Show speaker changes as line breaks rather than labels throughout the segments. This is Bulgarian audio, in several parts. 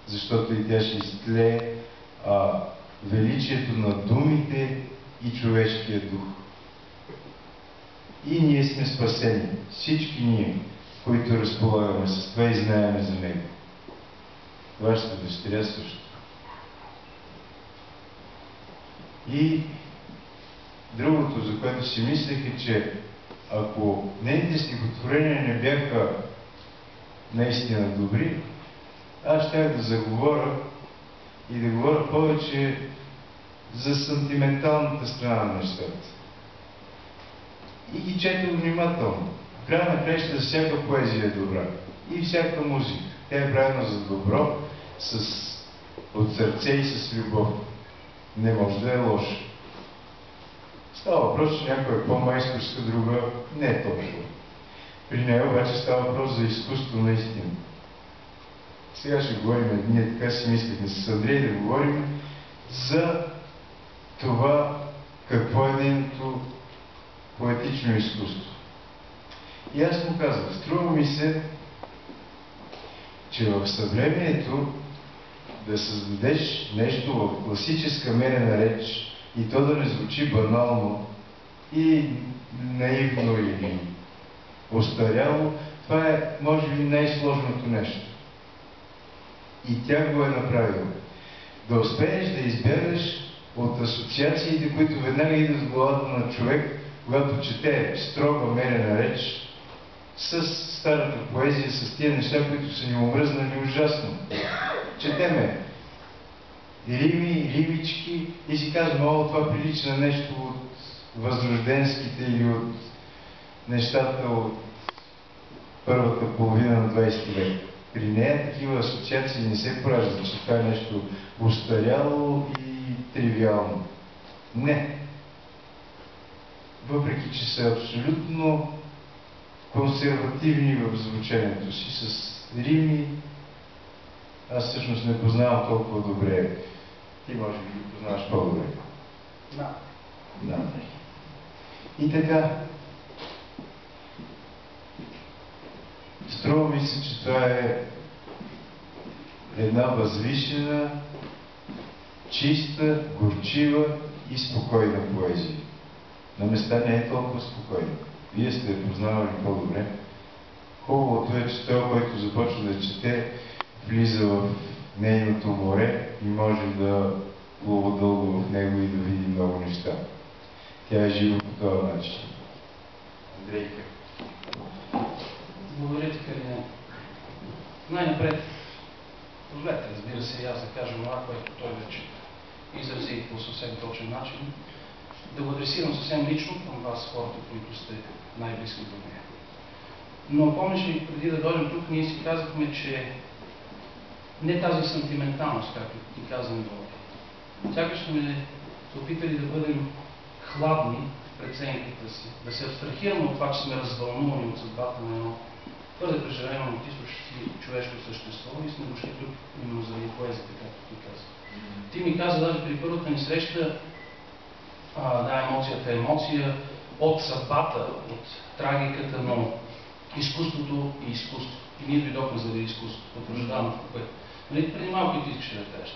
защото и тя ще изтлее величието на думите и човешкия дух. И ние сме спасени, всички ние, които разполагаме с това и знаеме за него. Вашата дъщеря също. И другото, за което си мислех, е, че ако нейните стихотворения не бяха наистина добри, аз щях да заговоря и да говоря повече за сантименталната страна на нещата. И ги четох внимателно. В края на краищата всяка поезия е добра. И всяка музика. Тя е правена за добро, от сърце и с любов. Не може да е лошо. Става въпрос, че някоя е по-майсторска, друга не е толкова. При нея обаче става въпрос за изкуство наистина. Сега ще говорим, ние така си мислихме с Андрей, да говорим за това какво е нейното поетично изкуство. И аз му казах, струва ми се, че в съвремието да създадеш нещо в класическа мерена реч и то да не звучи банално и наивно или остаряло, това е, може би, най-сложното нещо. И тя го е направила. Да успееш да избягаш от асоциациите, които веднага идват в главата на човек, когато чете строга мерена реч, с старата поезия, с тия неща, които са ни омръзнали ужасно. Четеме рими, римички и си казваме, о, това прилича на нещо от възрожденските или от нещата от първата половина на 20 век. При нея такива асоциации не се пораждат, че това е нещо устаряло и тривиално. Не. Въпреки че са абсолютно консервативни в звучението си, с рими, аз всъщност не познавам толкова добре. Ти може би ги познаваш по-добре.
Да.
Да. И така, струва ми се, че това е една възвишена, чиста, горчива и спокойна поезия. На места не е толкова спокойна. Вие сте я познавали по-добре. Хубавото е, че той, който започва да чете, влиза в нейното море и може да плува дълго в него и да види много неща. Тя е жива по този начин. Андрейка.
Благодаря ти, Калина. Най-напред, позволете, разбира се, и аз да кажа това, което той вече изрази по съвсем точен начин, да го адресирам съвсем лично към вас, хората, които сте най-близки до нея. Но помниш ли, преди да дойдем тук, ние си казахме, че не тази сантименталност, както ти каза, Мило. Сякаш сме се опитали да бъдем хладни в преценката си, да се абстрахираме от това, че сме развълнувани от съдбата на едно твърде преживено от източно човешко същество и сме дошли тук именно заради поезията, както ти каза. Ти ми каза даже при първата ни среща, да, емоцията е емоция от съдбата, от трагиката, но изкуството и изкуство. И ние дойдохме заради изкуството, като Жданово, което. Нали, преди малко ти искаше да кажеш.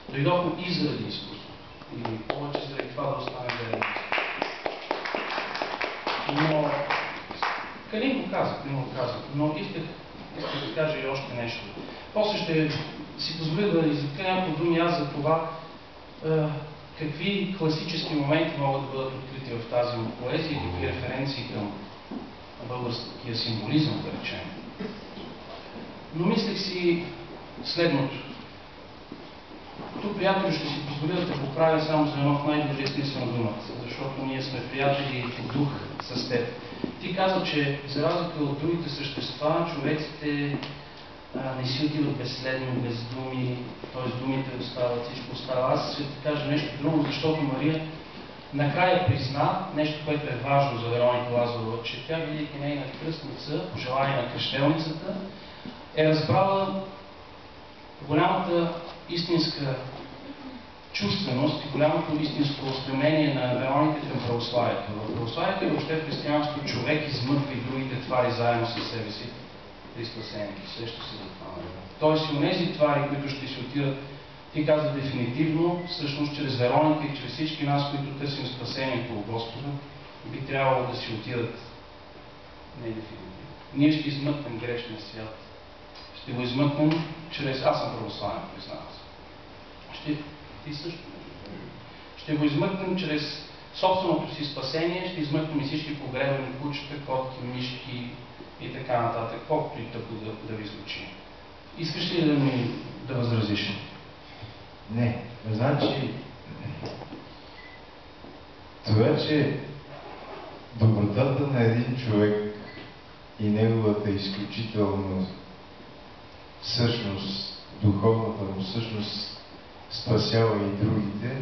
Дойдохме и заради изкуството. И повече заради това да остане заради изкуството. Но Калин го казах, но исках да кажа и още нещо. После ще си позволя да изрека няколко думи аз за това какви класически моменти могат да бъдат открити в тази поезия и какви референции към българския символизъм, да речем. Но мислех си следното. Тук, приятели, ще си позволя да те поправя само за едно в най-добрия смисъл на думата, защото ние сме приятели в дух с теб. Ти каза, че за разлика от другите същества, човеците не си отиват безследно, без думи, т.е. думите остават, всичко остава. Аз ще ти кажа нещо друго, защото Мария накрая призна нещо, което е важно за Вероника Лазарова, че тя, бидейки нейна кръстница, по желание на кръщелницата, е разбрала голямата истинска чувственост и голямото истинско стремление на Вероника към православието. В православието и въобще в християнството човек измъква и другите твари заедно със себе си. при спасението. Срещу се за това. Тоест и онези твари, които ще си отидат, ти казва дефинитивно, всъщност чрез Вероника и чрез всички нас, които търсим спасението от Господа, би трябвало да си отидат не дефинитивно. Ние ще измъкнем грешния свят. Ще го измъкнем чрез... Аз съм православен, признавам се. Ти също. Ще го измъкнем чрез собственото си спасение, ще измъкнем и всички погребани кучета, котки, мишки и така нататък, колкото и тъпо да ви звучи. Искаш ли да възразиш?
Не. Значи, това, че добротата на един човек и неговата изключителна същност, духовната му същност спасява и другите,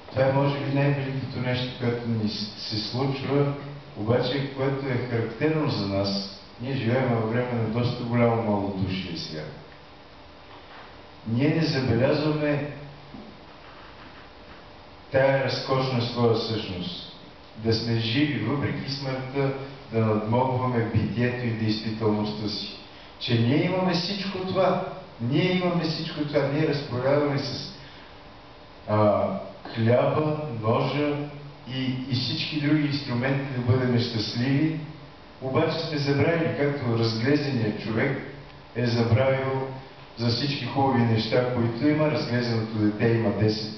това е може би най-великото нещо, което ни се случва, обаче което е характерно за нас. Ние живеем във време на доста голямо малодушие сега. Ние не забелязваме тая разкошна своя същност. Да сме живи, въпреки смъртта, да надмогваме битието и действителността си. Че ние имаме всичко това. Ние имаме всичко това. Ние разполагаме с хляба, ножа и всички други инструменти да бъдем щастливи. Обаче сме забравили, както разглезеният човек е забравил за всички хубави неща, които има. Разглезеното дете има 10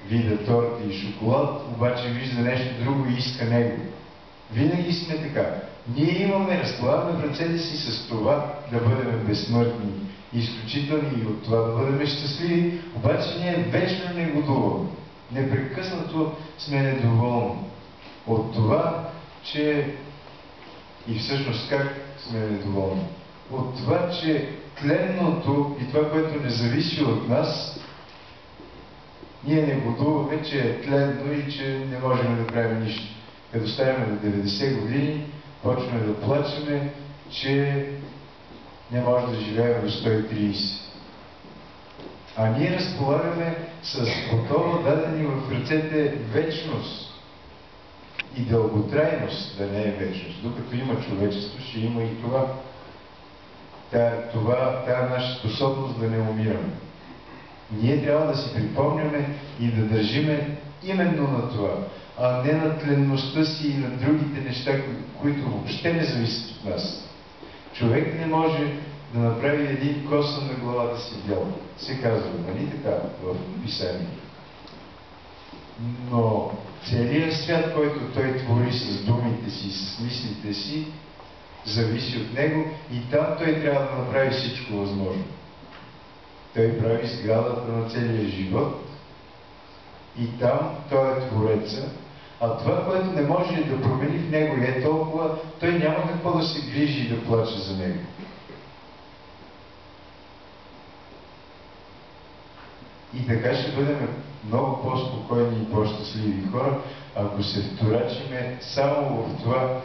вида торти и шоколад, обаче вижда нещо друго и иска него. Винаги сме така. Ние имаме, разполагаме в ръцете си с това да бъдем безсмъртни, изключителни и от това да бъдем щастливи, обаче ние вечно не годуваме. Непрекъснато сме недоволни от това, че и всъщност как сме недоволни? От това, че тленното и това, което не зависи от нас, ние не годуваме, че е тленно и че не можем да правим нищо. Като ставаме до 90 години, почваме да плачеме, че не може да живеем до 130. А ние разполагаме с готово дадени в ръцете вечност и дълготрайност, да не е вечност. Докато има човечество, ще има и това. Тая наша способност да не умираме. Ние трябва да си припомняме и да държиме именно на това, а не на тленността си и на другите неща, които въобще не зависят от нас. Човек не може да направи един косъм на главата си бял. Се казва, нали така в писанието. Но целият свят, който той твори с думите си, с мислите си, зависи от него и там той трябва да направи всичко възможно. Той прави сградата на целия живот и там той е твореца, а това, което не може да промени в него и е толкова, той няма какво да се грижи и да плаче за него. И така ще бъдем много по-спокойни и по-щастливи хора, ако се вторачиме само в това,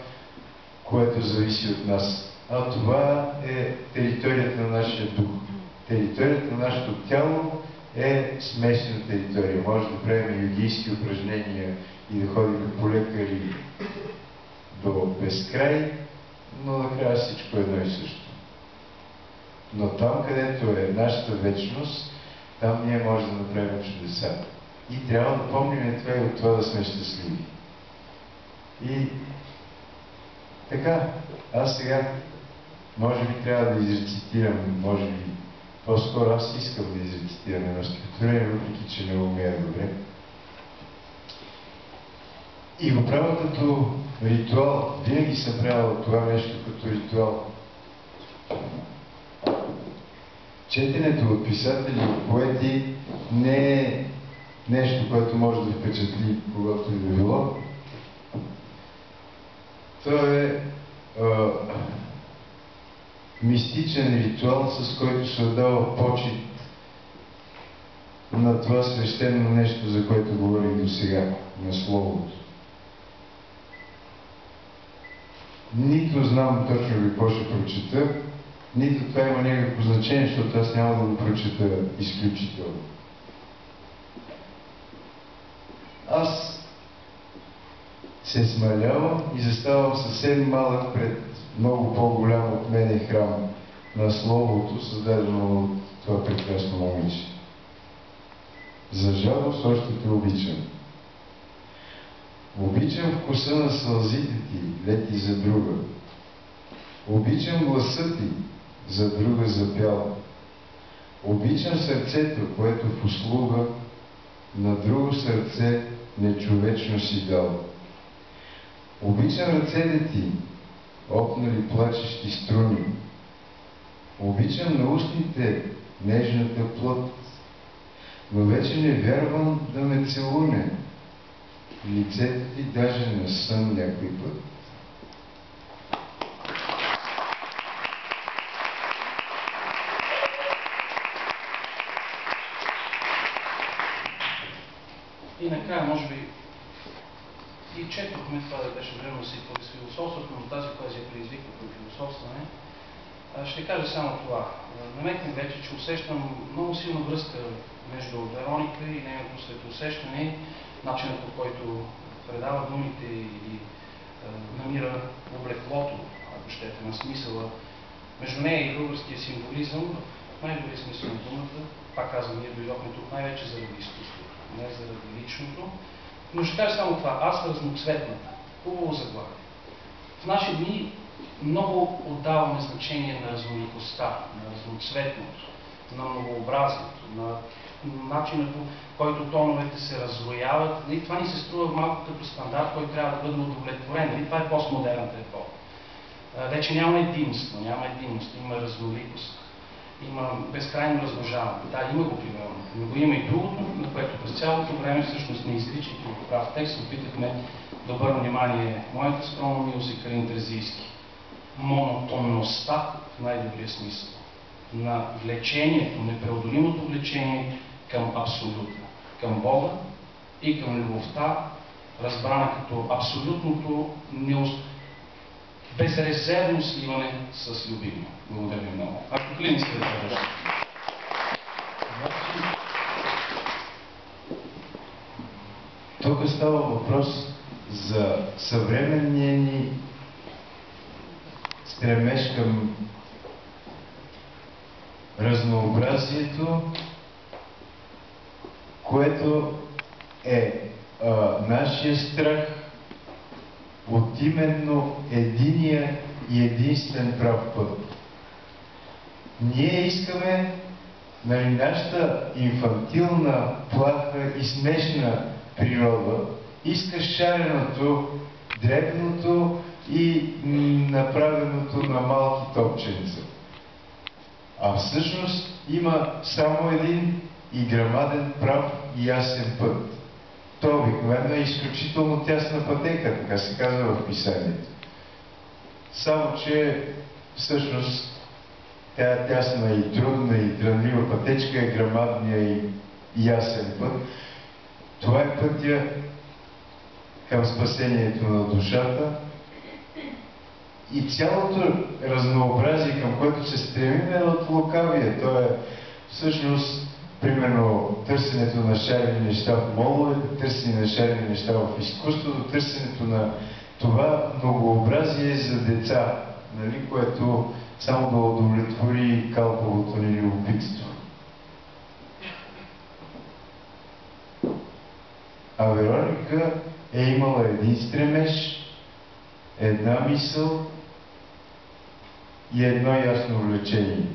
което зависи от нас. А това е територията на нашия дух. Територията на нашето тяло е смесена територия. Може да правим йогийски упражнения и да ходим по лекари до безкрай, но накрая всичко е едно и също. Но там, където е нашата вечност, там ние можем да направим чудеса. И трябва да помним това и от това да сме щастливи. И така, аз сега може би трябва да изрецитирам, може би по-скоро аз искам да изрецитирам едно стихотворение, въпреки че не умея добре. И го правя като ритуал. Винаги съм правил това нещо като ритуал. Четенето от писатели, от поети не е нещо, което може да впечатли когато и да било. То е мистичен ритуал, с който се отдава почет на това свещено нещо, за което говорих до сега, на Словото. Нито знам точно какво ще прочета, нито това има някакво значение, защото аз няма да го прочета изключително. Аз се смалявам и заставам съвсем малък пред много по-голям от мен е храм на Словото, създадено от това прекрасно момиче. За жалост още те обичам. Обичам вкуса на сълзите ти, лети за друга. Обичам гласа ти, за друга запял. Обичам сърцето, което в услуга на друго сърце нечовечно си дал. Обичам ръцете ти, опнали плачещи струни. Обичам на устните нежната плът, но вече не вярвам да ме целуне лицето ти даже на сън някой път.
И накрая, може би, и четохме, това да беше време да си с философството, но тази поезия предизвиква към философстване. Ще кажа само това. Намекнах вече, че усещам много силна връзка между Вероника и нейното светоусещане, начинът, по който предава думите и намира облеклото, ако щете, на смисъла. Между нея и българския символизъм, в най-добрия смисъл на думата, пак казвам, ние дойдохме тук най-вече заради изкуството, не заради личното. Но ще кажа само това. Аз разноцветната. Хубаво заглавие. В наши дни много отдаваме значение на разноликостта, на разноцветното, на многообразието, на начинът, по който тоновете се разрояват. Това ни се струва малко като стандарт, който трябва да бъде удовлетворен. Това е постмодерната епоха. Вече няма единство, има разноликост. Има безкрайно размножаване. Да, има го примерно, но го има и другото, на което през цялото време, всъщност не изричайки в прав текст, опитахме да обърна внимание моята скромна милост и Калин Терзийски. Монотонността в най-добрия смисъл на влечението, непреодолимото влечение към абсолюта, към Бога и към любовта, разбрана като абсолютното безрезервно сливане с любимия. Благодаря ви много. Ако Калин иска да кажа.
Тук става въпрос за съвременния ни стремеж към разнообразието, което е нашия страх от именно единия и единствен прав път. Ние искаме, нашата инфантилна, плаха и смешна природа иска шареното, дребното и направеното на малки топченца. А всъщност има само един и грамаден прав и ясен път. То обикновено е изключително тясна пътека, така се казва в писанието. Само, че всъщност тя тясна и трудна и трънлива пътечка е грамадния и ясен път. Това е пътя към спасението на душата и цялото разнообразие, към което се стремим, е от лукавие. То е всъщност, примерно, търсенето на шарени неща в моловете, търсене на шарени неща в изкуството, търсенето на това многообразие за деца, което само да удовлетвори калповото ни любопитство. А Вероника е имала един стремеж, една мисъл и едно ясно влечение.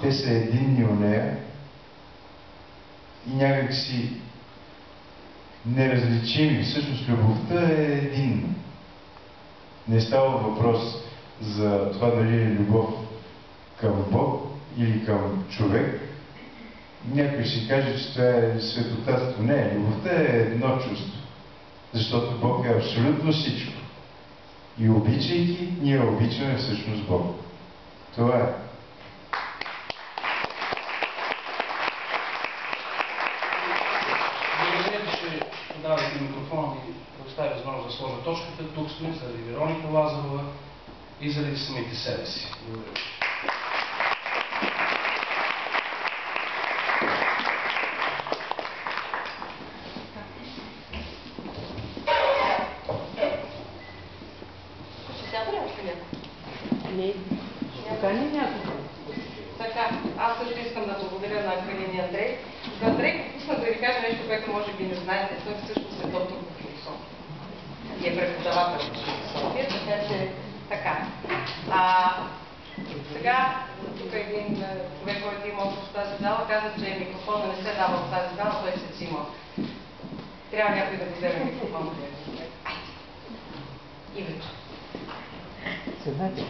Те са единни у нея и някак си неразличими. Всъщност любовта е единна. Не става въпрос за това дали е любов към Бог или към човек. Някой ще каже, че това е светотатство. Не, любовта е едно чувство. Защото Бог е абсолютно всичко. И обичайки, ние обичаме всъщност Бог. Това е.
Благодаря ви, че подавате микрофона и предоставя възможност да сложа точката. Тук сме заради Вероника Лазарова и заради самите себе си. Благодаря.
Ще се обръща някой. също искам да благодаря на Калин и Андрей. За Андрей пропуснах да ви кажа нещо, което може би не знаете. Той всъщност е доктор по философия. И е преподавател по философия, така че така. Сега, тук един човек, който има опит в тази зала, каза, че микрофона не се дава в тази зала, той се взима. Трябва някой да го вземе микрофона. И вече.
Седнете.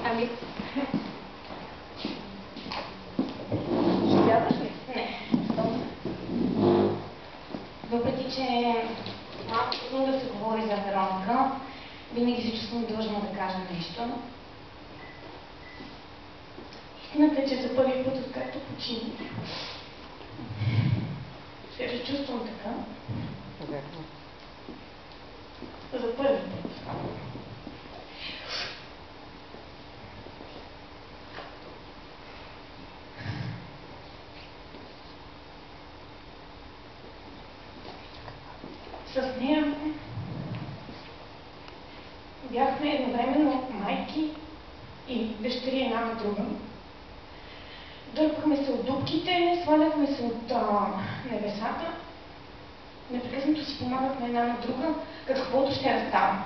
Ами,
ще сядаш ли?
не.
Въпреки, че малко трудно да се говори за Вероника, винаги се чувствам длъжна да кажа нещо. Истината е, че за първи път, откакто почина, се чувствам така. За първи път. С нея бяхме едновременно майки и дъщери една на друга. Дърпахме се от дупките, сваляхме се от небесата. Непрекъснато си помагахме една на друга, каквото ще да става.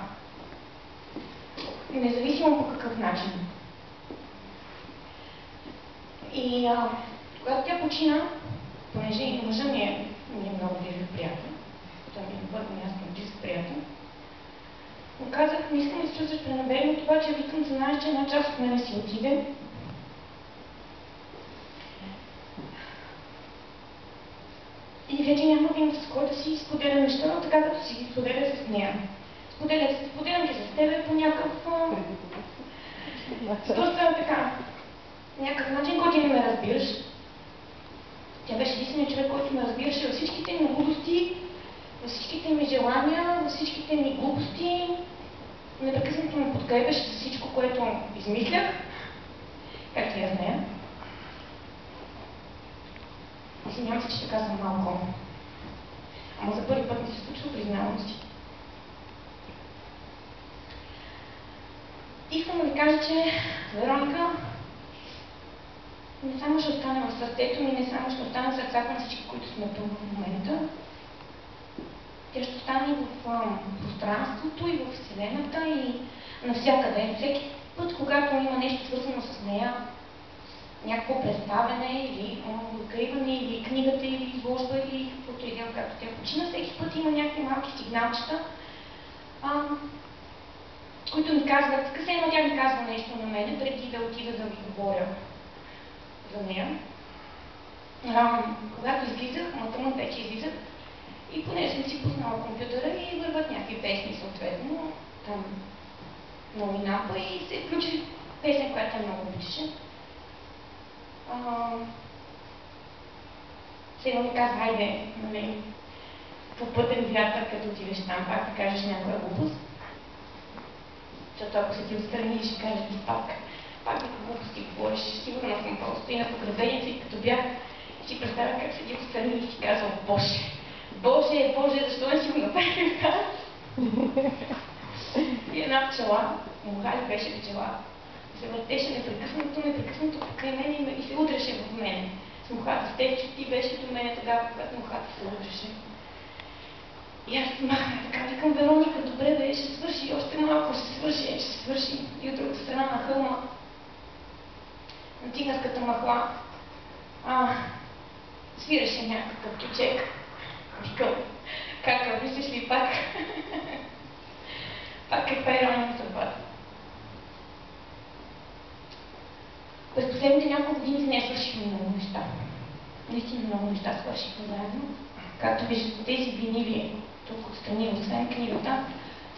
Независимо по какъв начин. И когато тя почина, понеже и мъжа ми е много близък приятел, той ми е на първо място близък приятел, му казах, не искам да се чувстваш пренебрегнат, обаче викам, знаеш, че една част от мене си отиде. И вече няма да има с кой да си споделя неща, така като си ги споделя с нея. Споделям ги с тебе по някакъв... доста така... някакъв начин, който не ме разбираш. Тя беше единственият човек, който ме разбираше във всичките ми лудости, във всичките ми желания, във всичките ми глупости. Непрекъснато ме подкрепяше за всичко, което измислях, както и аз нея. Извинявам се, че така съм малко. Ама за първи път ми се случва, признавам си. Искам да ви кажа, че Вероника не само ще остане в сърцето ми, не само ще остане в сърцата на всички, които сме тук в момента. Тя ще остане и в пространството, и в Вселената, и навсякъде. Всеки път, когато има нещо свързано с нея, някакво представяне, или откриване, или книгата, или изложба, или каквото и дел, както тя почина, всеки път има някакви малки сигналчета, които ми казват, късено тя ми казва нещо на мене, преди да отида да ви говоря за нея. Когато излизах, мътъмът вече излизат, и поне съм си пуснала компютъра и върват някакви песни съответно, там новинапа и се включи песен, която много обичаше. Сега ми казва, хайде, нали, по пътен вятър, като отидеш там, пак да кажеш някоя глупост. Защото ако се ти отстрани и ще кажеш ти пак глупости говориш, сигурно съм просто и на погребението, и като бях, си представя как седи отстрани и си казвам, Боже, Боже, Боже, защо не си го направих така? И една пчела, Мухали беше пчела, се въртеше непрекъснато покрай мен и се удреше в мене. С мухата с теб, че ти беше до мене тогава, когато мухата се удреше. И аз махнах така, викам, Вероника, добре бе, ще свърши, още малко ще свърши. И от другата страна на хълма, на циганската махла, свиреше някакъв чучек. Викам, как мислиш ли пак? Пак каква ирония на съдбата. През последните няколко години с нея свършихме много неща. Наистина много неща свършихме заедно. Както виждате, тези винили тук отстрани, освен книгата,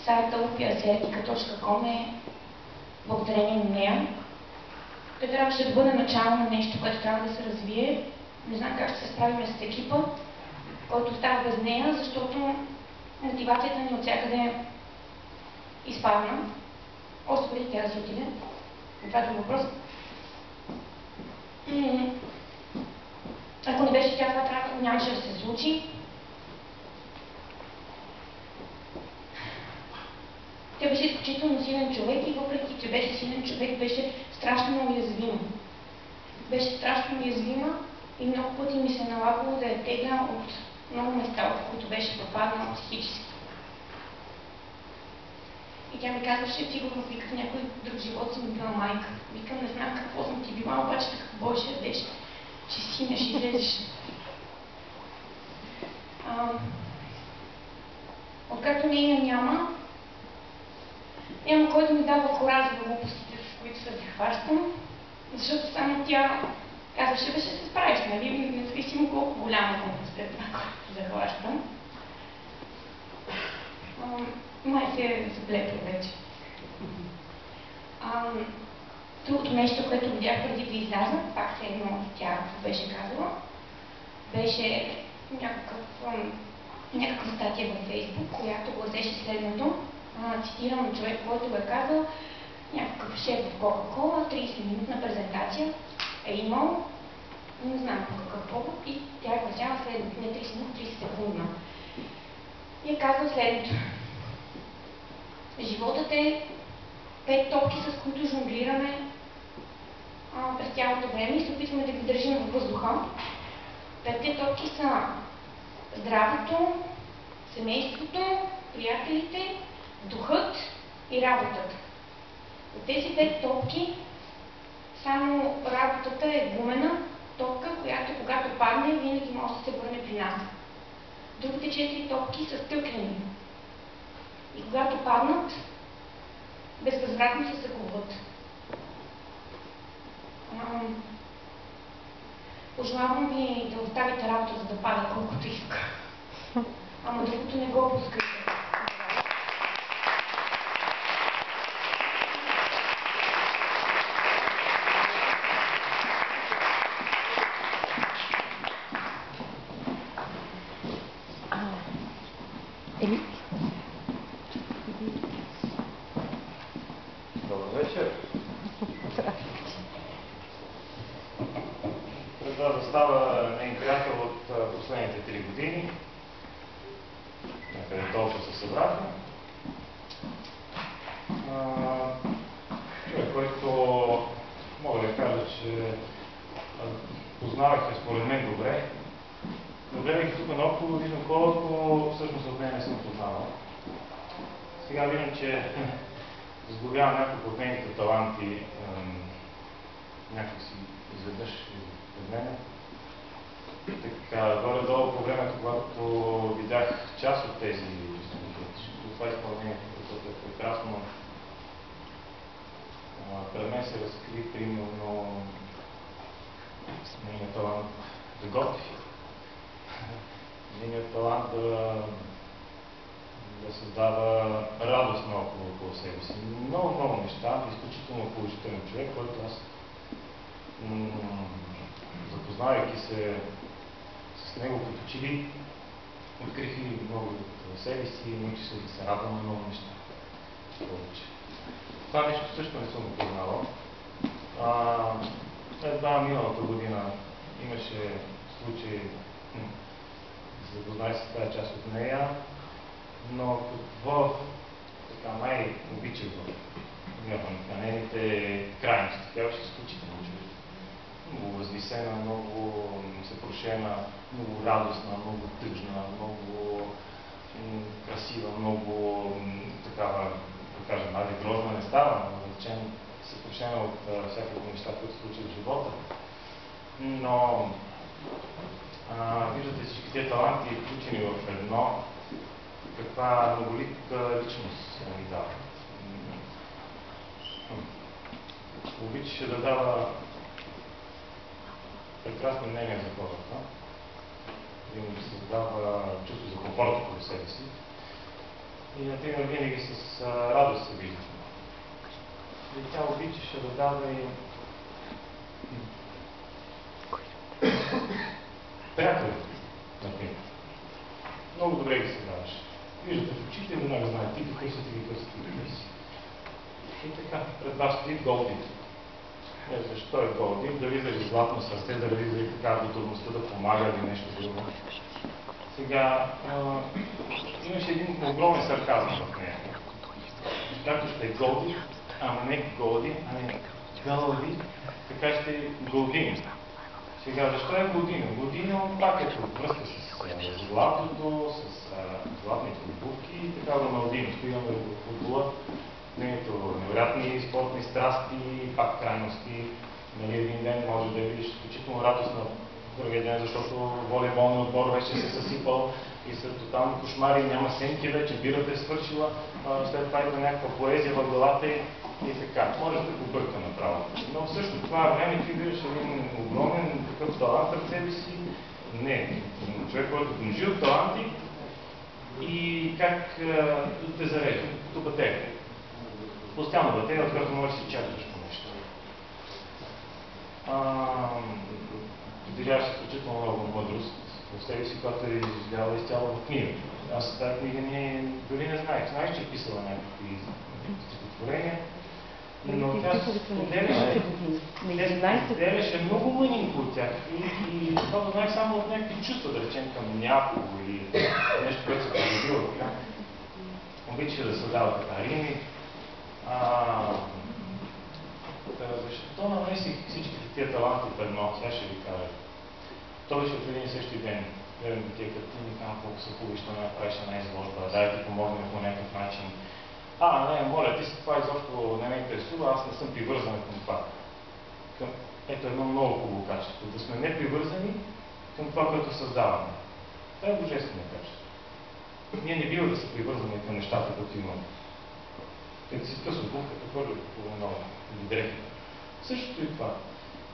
сайта upiaasiatica.com е благодарение на нея. Той трябваше да бъде начало на нещо, което трябва да се развие. Не знам как ще се справим с екипа, който остава без нея, защото мотивацията ни от всякъде изпадна. Още преди тя да си отиде. Това е въпрос. Ако не беше тя, това нямаше да се случи. изключително силен човек и въпреки, че беше силен човек, беше страшно уязвим. Беше страшно уязвима и много пъти ми се налагало да я тегля от много места, в които беше попаднала психически. И тя ми казваше, сигурно вика в някой друг живот съм била майка. Викам, не знам какво съм ти била, обаче така Боже ядеш, че синеш и излезеш. Откакто нея няма кой да ми дава кораж за глупостите, с които се захващам, защото само тя казваше, бе, ще се справиш, нали, независимо колко голяма глупост е това, което захващам. Май се е заплепла вече. Другото нещо, което видях преди да изляза, пак се едно тя беше казала, беше някаква статия във Фейсбук, която гласеше следното. Цитирам човек, който е казал, някакъв шеф в Кока-Кола, 30-минутна презентация е имал, не знам по какъв повод, и тя е гласяла следното, не 30 минути, 30 секундна. И е казал следното. Животът е 5 топки, с които жонглираме през цялото време и се опитваме да ги държим във въздуха. 5 топки са здравето, семейството, приятелите, духът и работата. От тези 5 топки само работата е гумена топка, която когато падне, винаги може да се върне при нас. Другите 4 топки са стъклени. И когато паднат, безвъзвратно се загубват. Пожелавам ви да оставите работа, за да пада колкото иска. Ама другото не го пускайте.
Добър вечер. Предва да става нейн приятел от последните 3 години. Някъде толкова се събраха. Човек, който мога да кажа, че познавах я според мен добре, но гледайки тук наоколо, виждам колко всъщност от нея не съм познавал. Сега виждам, че сглобявам няколко от нейните таланти някакси изведнъж пред мене. Така, горе-долу по времето, когато видях част от тези това изпълнение, което е прекрасно, пред мен се разкри примерно нейният талант да готви, нейният талант да създава радост около себе си. Много неща, изключително положителен човек, който аз, запознавайки се с него като че ли, открих и много от себе си, научих се да се радвам на много неща. Повече. Това нещо също не съм го познавал. Едва миналата година имаше случай да се запознай с тази част от нея, но какво така най-обичах в нейните крайности. Тя беше изключително човек. Много възвисена, много съпрошена, много радостна, много тъжна, много красива, много такава, да кажем, грозна не става, но да речем съпрошена от всякакви неща, които се случват в живота. Но виждате всички тези таланти, включени в едно, каква многолика личност ми дава. Обичаше да дава прекрасни мнения за хората, да им създава чувство за комфорт около себе си. И, например, винаги с радост се вижда. И тя обичаше да дава и приятели, например. Много добре ги се даваше. Виждате в очите, веднага знае ти какви са, ти какви са, ти какви си. И така, пред вас стои Голди. Защо е Голди? Дали заради златно сърце, дали заради така готовността да помага или нещо друго. Сега, имаше един огромен сарказъм в нея. както ще е Голди, ама не Голди, а не Гълди, така ще е Голдино. Сега, защо е Голдино? Голдино пак е във връзка с златото, с златните обувки и така Роналдино. Стояме в футбола, нейното невероятни спортни страсти, пак крайности. Нали, един ден може да видиш изключително радостна, другия ден, защото волейболният отбор вече се съсипал и са тотални кошмари, няма сенки вече, бирата е свършила, след това има някаква поезия в главата и така. Може да го бърка направо. Но в същото това време ти виждаш един огромен такъв талант пред себе си. Не, човек, който дължи от таланти и как те зарежда, като батерия. Постоянно батерия, от която можеш да си чакаш по нещо. Притежаваш изключително много мъдрост в себе си, която е изживяла изцяло в книга. Аз тази книга дори не знаех. Знаеш, че е писала някакви стихотворения, но тя споделяше много мънинко от тях. И това го знаех само от някакви чувства, да речем, към някого или нещо, което се преживила така. Обичаше да създава така рими. Защо намесих всичките тия таланти в едно? Сега ще ви кажа. То беше от един и същи ден. Гледам ги тия картини, там колко са хубави, що не направиш една изложба, дай ти помогнем по някакъв начин. Не, моля, ти си това изобщо не ме интересува, аз не съм привързан към това. Ето едно много хубаво качество. Да сме непривързани към това, което създаваме. Това е божествено качество. Ние не бива да се привързваме към нещата, които имаме. Като си къс обувката, хвърля по много или дрехите. Същото и това.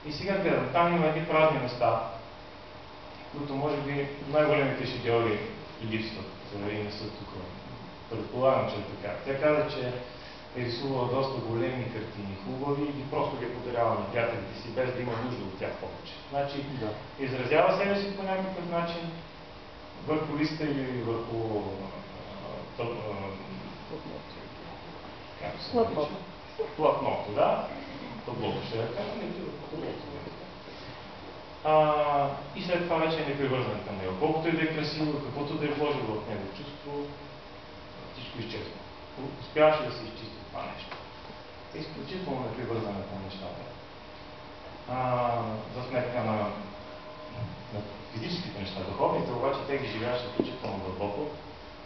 И сега гледам, там има едни празни места, които може би най-големите шедьоври липсват, и не са тук. Предполагам, че е така. Тя каза, че е рисувала доста големи картини, хубави и просто ги подарява на приятелите си, без да има нужда от тях повече. Значи, изразява себе си по някакъв начин върху листа или върху платното, да? Таблото ще ръка, не бива таблото. И след това вече е непривързан към него. Колкото и да е красиво, каквото да е вложил в него чувство, всичко изчезва. Успяваше да се изчисти това нещо. Е изключително непривързане към нещата. За сметка на физическите неща, духовните, обаче те ги живееше изключително дълбоко.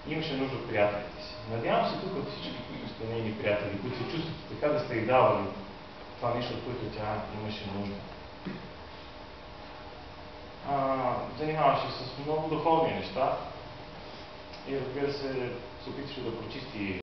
Имаше нужда от приятелите си. Надявам се тук от всички, които сте нейни приятели, които се чувстват така да сте и давали това нещо, от което тя имаше нужда. Занимаваше се с много духовни неща и разбира се, опитваше да прочисти